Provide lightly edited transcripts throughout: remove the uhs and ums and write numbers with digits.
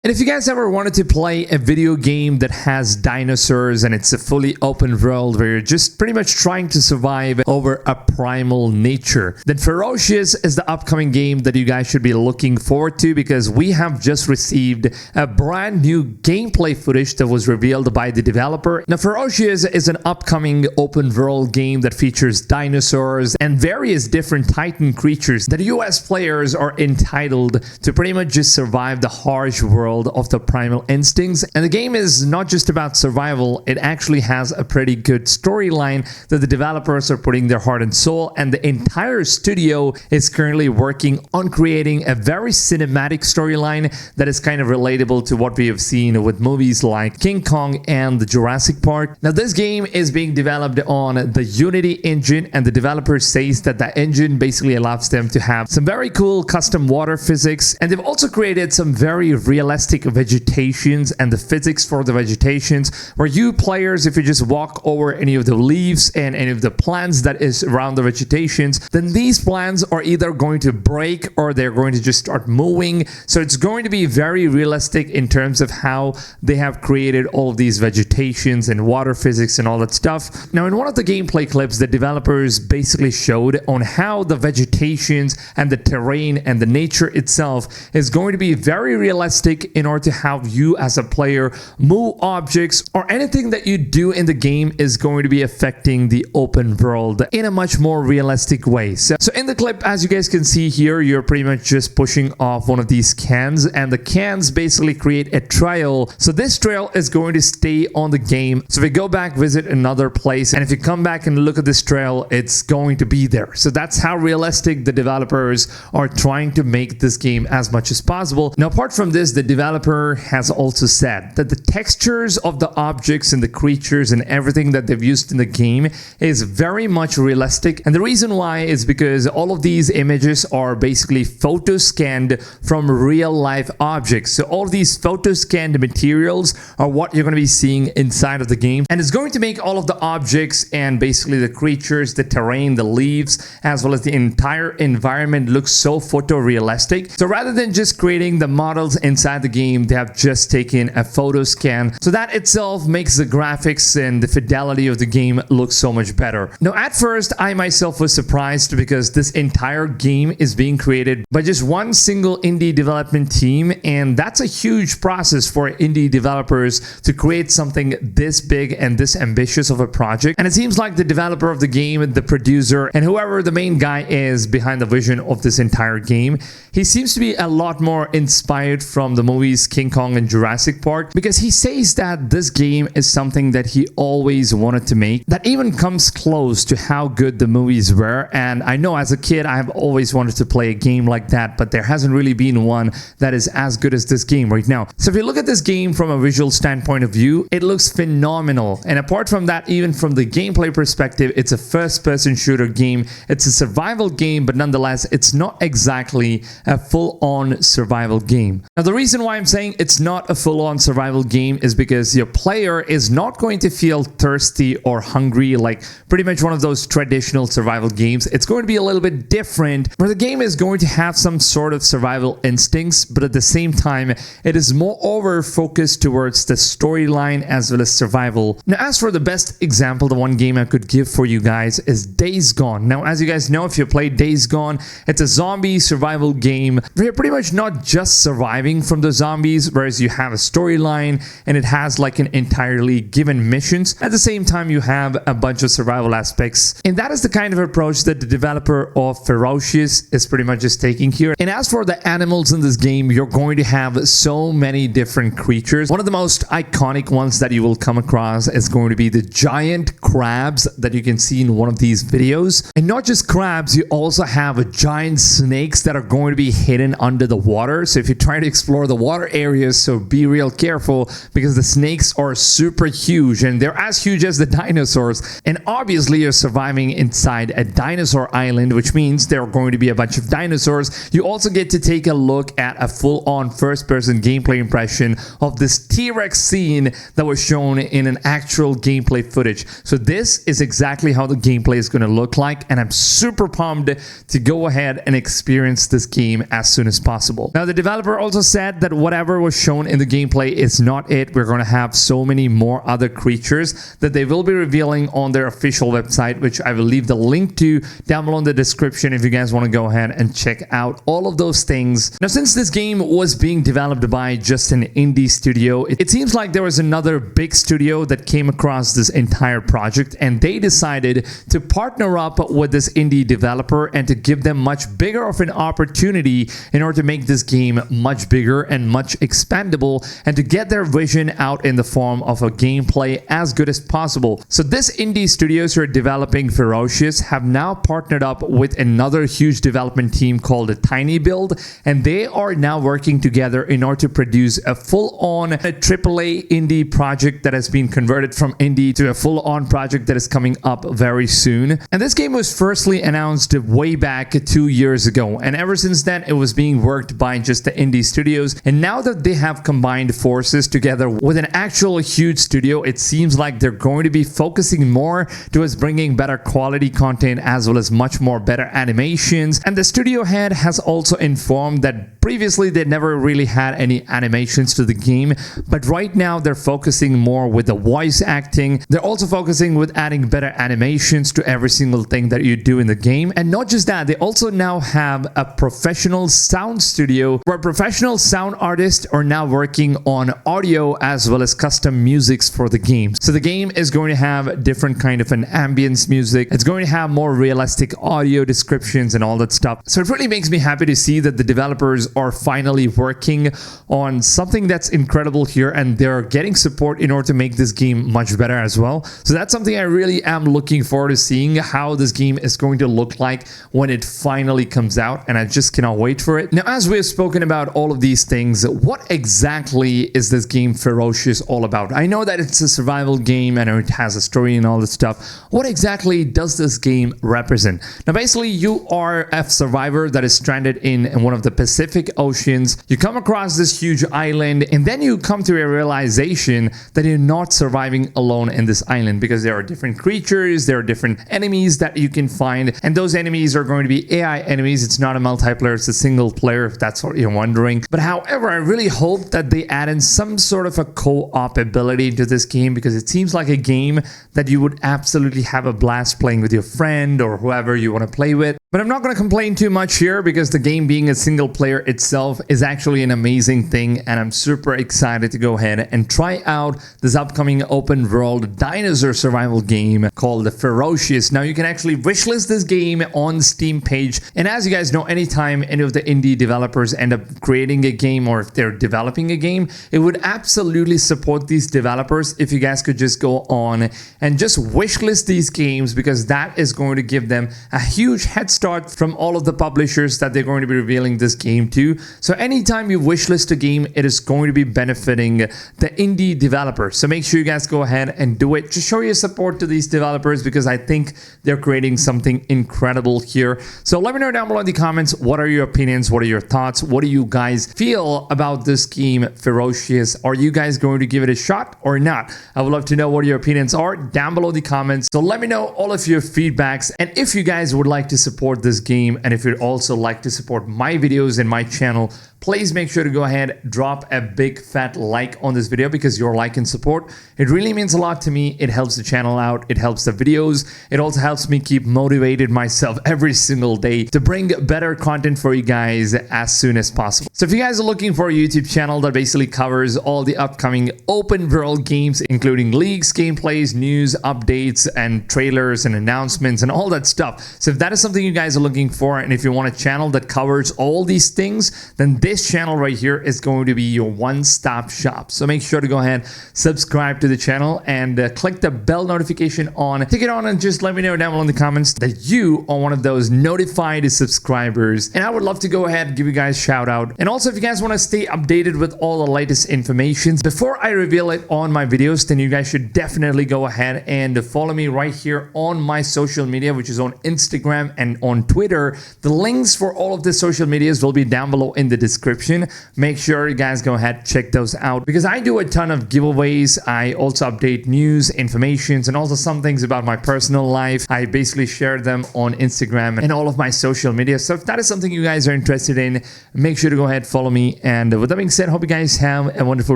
And if you guys ever wanted to play a video game that has dinosaurs and it's a fully open world where you're just pretty much trying to survive over a primal nature, then Ferocious is the upcoming game that you guys should be looking forward to, because we have just received a brand new gameplay footage that was revealed by the developer. Now, Ferocious is an upcoming open world game that features dinosaurs and various different titan creatures that US players are entitled to pretty much just survive the harsh world of the primal instincts. And the game is not just about survival, it actually has a pretty good storyline that the developers are putting their heart and soul, and the entire studio is currently working on creating a very cinematic storyline that is kind of relatable to what we have seen with movies like King Kong and the Jurassic Park. Now, this game is being developed on the Unity engine, and the developer says that the engine basically allows them to have some very cool custom water physics, and they've also created some very realistic vegetations and the physics for the vegetations, where you players, if you just walk over any of the leaves and any of the plants that is around the vegetations, then these plants are either going to break or they're going to just start moving. So it's going to be very realistic in terms of how they have created all of these vegetations and water physics and all that stuff. Now, in one of the gameplay clips, the developers basically showed on how the vegetations and the terrain and the nature itself is going to be very realistic in order to have you as a player move objects, or anything that you do in the game is going to be affecting the open world in a much more realistic way. So in the clip, as you guys can see here, you're pretty much just pushing off one of these cans, and the cans basically create a trail. So this trail is going to stay on the game. So if we go back, visit another place, and if you come back and look at this trail, it's going to be there. So that's how realistic the developers are trying to make this game as much as possible. Now, apart from this, the developer has also said that the textures of the objects and the creatures and everything that they've used in the game is very much realistic. And the reason why is because all of these images are basically photo scanned from real life objects. So all of these photo scanned materials are what you're going to be seeing inside of the game, and it's going to make all of the objects and basically the creatures, the terrain, the leaves, as well as the entire environment look so photorealistic. So rather than just creating the models inside the game, they have just taken a photo scan. So that itself makes the graphics and the fidelity of the game look so much better. Now, at first, I myself was surprised because this entire game is being created by just one single indie development team, and that's a huge process for indie developers to create something this big and this ambitious of a project. And it seems like the developer of the game, the producer, and whoever the main guy is behind the vision of this entire game, he seems to be a lot more inspired from the movies King Kong and Jurassic Park, because he says that this game is something that he always wanted to make, that even comes close to how good the movies were. And I know as a kid, I have always wanted to play a game like that, but there hasn't really been one that is as good as this game right now. So if you look at this game from a visual standpoint of view, it looks phenomenal. And apart from that, even from the gameplay perspective, it's a first-person shooter game. It's a survival game, but nonetheless, it's not exactly a full-on survival game. Now, the reason why I'm saying it's not a full-on survival game is because your player is not going to feel thirsty or hungry like pretty much one of those traditional survival games. It's going to be a little bit different, where the game is going to have some sort of survival instincts, but at the same time, it is moreover focused towards the storyline as well as survival. Now, as for the best example, the one game I could give for you guys is Days Gone. Now, as you guys know, if you played Days Gone, it's a zombie survival game where you're pretty much not just surviving from the zombies, whereas you have a storyline and it has like an entirely given missions. At the same time, you have a bunch of survival aspects, and that is the kind of approach that the developer of Ferocious is pretty much just taking here. And as for the animals in this game, you're going to have so many different creatures. One of the most iconic ones that you will come across is going to be the giant crabs that you can see in one of these videos. And not just crabs, you also have giant snakes that are going to be hidden under the water. So if you try to explore the water areas, so be real careful, because the snakes are super huge and they're as huge as the dinosaurs. And obviously you're surviving inside a dinosaur island, which means there are going to be a bunch of dinosaurs. You also get to take a look at a full-on first-person gameplay impression of this T-Rex scene that was shown in an actual gameplay footage. So this is exactly how the gameplay is going to look like, and I'm super pumped to go ahead and experience this game as soon as possible. Now, the developer also said that whatever was shown in the gameplay is not it. We're going to have so many more other creatures that they will be revealing on their official website, which I will leave the link to down below in the description if you guys want to go ahead and check out all of those things. Now, since this game was being developed by just an indie studio, it seems like there was another big studio that came across this entire project, and they decided to partner up with this indie developer and to give them much bigger of an opportunity in order to make this game much bigger and much expandable, and to get their vision out in the form of a gameplay as good as possible. So this indie studios who are developing Ferocious have now partnered up with another huge development team called Tiny Build, and they are now working together in order to produce a full-on AAA indie project that has been converted from indie to a full-on project that is coming up very soon. And this game was firstly announced way back 2 years ago, and ever since then it was being worked by just the indie studios. And now that they have combined forces together with an actual huge studio, it seems like they're going to be focusing more towards bringing better quality content as well as much more better animations. And the studio head has also informed that previously they never really had any animations to the game, but right now they're focusing more with the voice acting. They're also focusing with adding better animations to every single thing that you do in the game. And not just that, they also now have a professional sound studio where professional sound artists are now working on audio as well as custom musics for the game. So the game is going to have different kind of an ambience music. It's going to have more realistic audio descriptions and all that stuff. So it really makes me happy to see that the developers are finally working on something that's incredible here, and they're getting support in order to make this game much better as well. So that's something I really am looking forward to seeing, how this game is going to look like when it finally comes out, and I just cannot wait for it. Now, as we have spoken about all of these things, what exactly is this game Ferocious all about? I know that it's a survival game, I know it has a story and all this stuff. What exactly does this game represent? Now, basically, you are a survivor that is stranded in one of the Pacific Oceans. You come across this huge island, and then you come to a realization that you're not surviving alone in this island, because there are different creatures, there are different enemies that you can find, and those enemies are going to be AI enemies. It's not a multiplayer, it's a single player, if that's what you're wondering. But however, I really hope that they add in some sort of a co-op ability to this game, because it seems like a game that you would absolutely have a blast playing with your friend or whoever you want to play with. But I'm not going to complain too much here, because the game being a single player itself is actually an amazing thing, and I'm super excited to go ahead and try out this upcoming open world dinosaur survival game called Ferocious. Now, you can actually wishlist this game on the Steam page, and as you guys know, anytime any of the indie developers end up creating a game, or if they're developing a game, it would absolutely support these developers if you guys could just go on and just wishlist these games, because that is going to give them a huge head start from all of the publishers that they're going to be revealing this game to. So anytime you wishlist a game, it is going to be benefiting the indie developers. So make sure you guys go ahead and do it. Just show your support to these developers, because I think they're creating something incredible here. So let me know down below in the comments, what are your opinions? What are your thoughts? What do you guys feel about this game Ferocious? Are you guys going to give it a shot or not? I would love to know what your opinions are down below in the comments. So let me know all of your feedbacks, and if you guys would like to support this game, and if you'd also like to support my videos and my channel, please make sure to go ahead, drop a big fat like on this video, because your like and support, it really means a lot to me. It helps the channel out, it helps the videos, it also helps me keep motivated myself every single day to bring better content for you guys as soon as possible. So if you guys are looking for a YouTube channel that basically covers all the upcoming open world games, including leaks, gameplays, news, updates, and trailers and announcements and all that stuff, so if that is something you guys are looking for, and if you want a channel that covers all these things, then this channel right here is going to be your one-stop shop. So make sure to go ahead, subscribe to the channel, and click the bell notification on. Take it on, and just let me know down below in the comments that you are one of those notified subscribers, and I would love to go ahead and give you guys a shout out. And also, if you guys want to stay updated with all the latest information before I reveal it on my videos, then you guys should definitely go ahead and follow me right here on my social media, which is on Instagram and on Twitter. The links for all of the social medias will be down below in the description. description. Make sure you guys go ahead, check those out, because I do a ton of giveaways. I also update news, informations, and also some things about my personal life. I basically share them on Instagram and all of my social media. So if that is something you guys are interested in, make sure to go ahead, follow me. And with that being said, hope you guys have a wonderful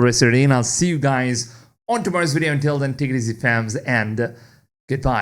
rest of the day, and I'll see you guys on tomorrow's video. Until then, take it easy, fams, and goodbye.